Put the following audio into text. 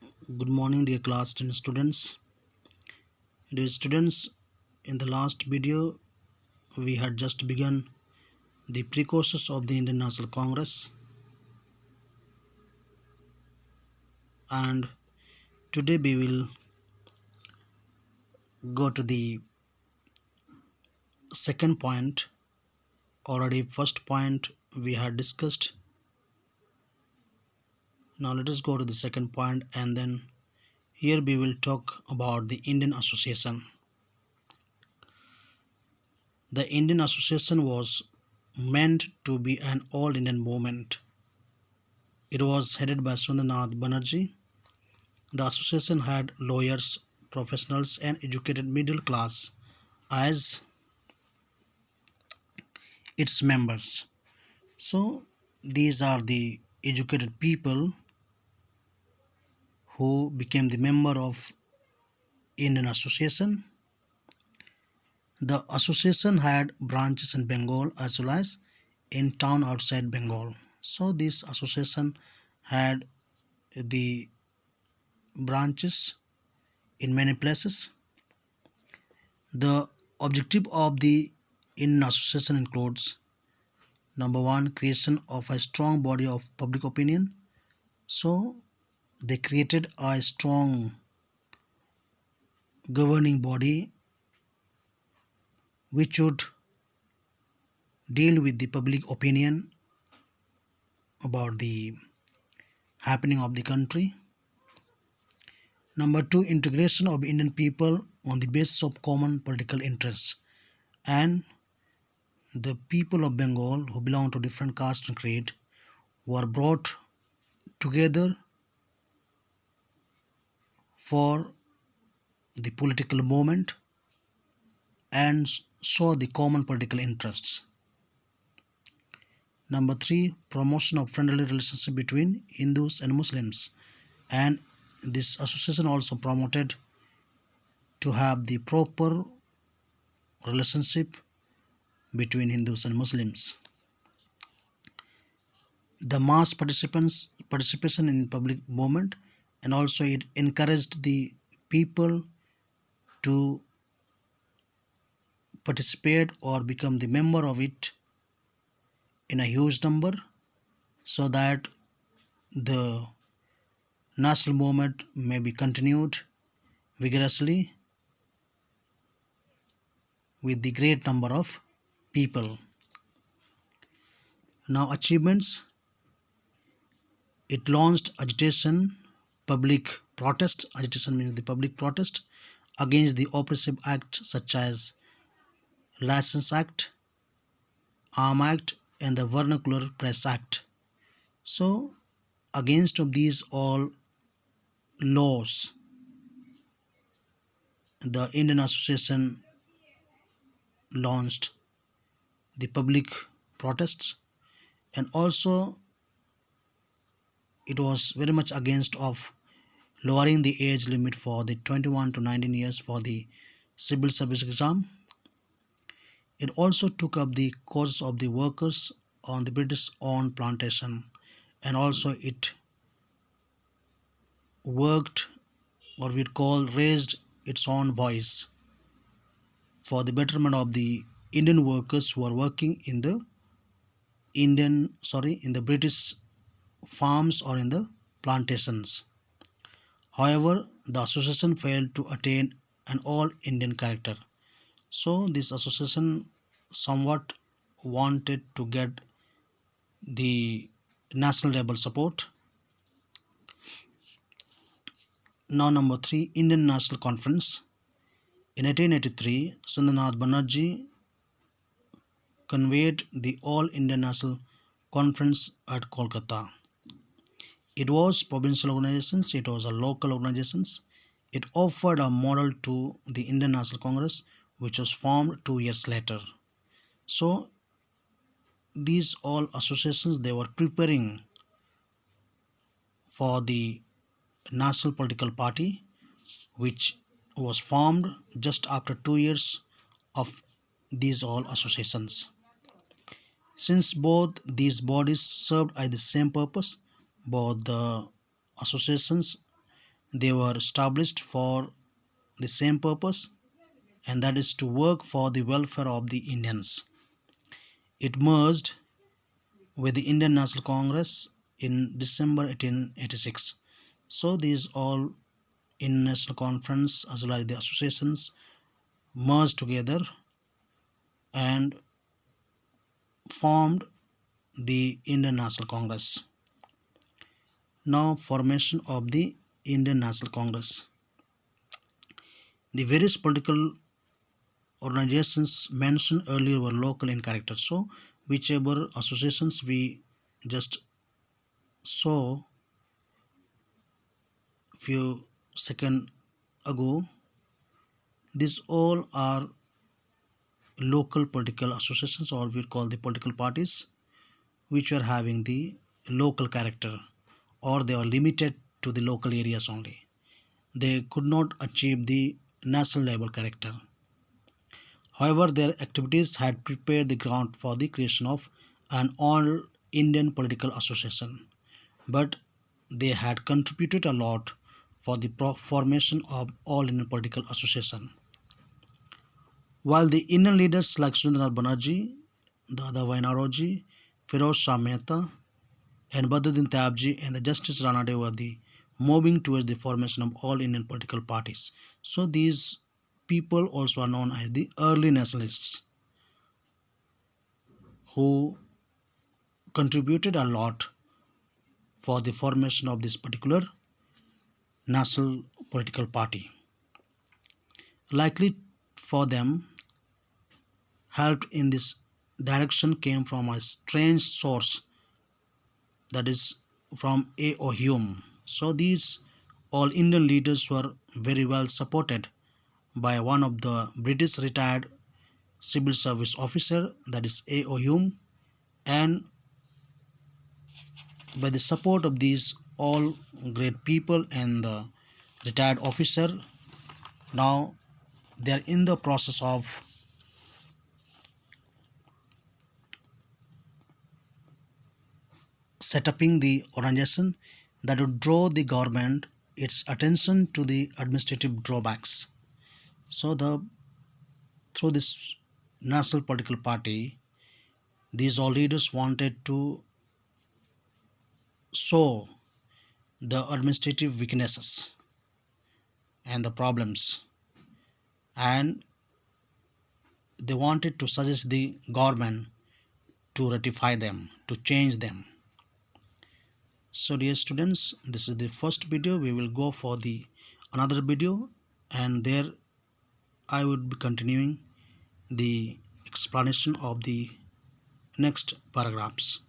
Good morning, dear class 10 students. Dear students, in the last video, we had just begun the precourses of the Indian National Congress, and today we will go to the second point. Already, first point we had discussed. Now, let us go to the second point, and then here we will talk about the Indian Association. The Indian Association was meant to be an all Indian movement. It was headed by Sundarnath Banerjee. The association had lawyers, professionals, and educated middle class as its members. So, these are the educated people who became the member of Indian Association. The association had branches in Bengal as well as in town outside Bengal. So, this association had the branches in many places. The objective of the Indian Association includes: number one, creation of a strong body of public opinion. So they created a strong governing body which would deal with the public opinion about the happening of the country. Number two, integration of Indian people on the basis of common political interests. And the people of Bengal who belong to different caste and creed were brought together for the political movement and saw the common political interests. Number three, promotion of friendly relationship between Hindus and Muslims, and this association also promoted to have the proper relationship between Hindus and Muslims. The mass participation in public movement, and also it encouraged the people to participate or become the member of it in a huge number, so that the national movement may be continued vigorously with the great number of people. Now, achievements: it launched agitation, public protest. Agitation means the public protest against the oppressive acts such as License Act, Arm Act, and the Vernacular Press Act. So, against of these all laws, the Indian Association launched the public protests, and also it was very much against of lowering the age limit for the 21 to 19 years for the civil service exam. It also took up the cause of the workers on the British owned plantation, and also it worked, or we'd call raised its own voice for the betterment of the Indian workers who are working in the in the British farms or in the plantations. However, the association failed to attain an all Indian character. So this association somewhat wanted to get the national level support. Now, number three, Indian National Conference. In 1883, Sundarnath Banerjee convened the All Indian National Conference at Kolkata. It was provincial organizations, it was a local organizations. It offered a model to the Indian National Congress, which was formed 2 years later. So these all associations, they were preparing for the national political party, which was formed just after 2 years of these all associations. Since both these bodies served at the same purpose, both the associations They were established for the same purpose, and that is to work for the welfare of the Indians. It merged with the Indian National Congress in December 1886. So these all in national conference as well as the associations merged together and formed the Indian National Congress. Now, formation of the Indian National Congress. The various political organizations mentioned earlier were local in character. So, whichever associations we just saw few seconds ago, these all are local political associations, or we call the political parties, which are having the local character, or they are limited to the local areas only. They could not achieve the national level character. However, their activities had prepared the ground for the creation of an all Indian political association, but they had contributed a lot for the formation of all Indian political association. While the Indian leaders like Surendranath Banerjee, Dada Vainaroji, Firoz Shah Mehta, and Badruddin Tayabji and the Justice Ranade were the moving towards the formation of all Indian political parties. So these people also are known as the early nationalists, who contributed a lot for the formation of this particular national political party. Likely for them, help in this direction came from a strange source, that is from A.O. Hume. So these all Indian leaders were very well supported by one of the British retired civil service officer, that is A.O. Hume, and by the support of these all great people and the retired officer, now they are in the process of setting the organization that would draw the government its attention to the administrative drawbacks. So the through this national political party, these all leaders wanted to show the administrative weaknesses and the problems, and they wanted to suggest the government to rectify them, to change them. So dear students, this is the first video. We will go for the another video, and there I would be continuing the explanation of the next paragraphs.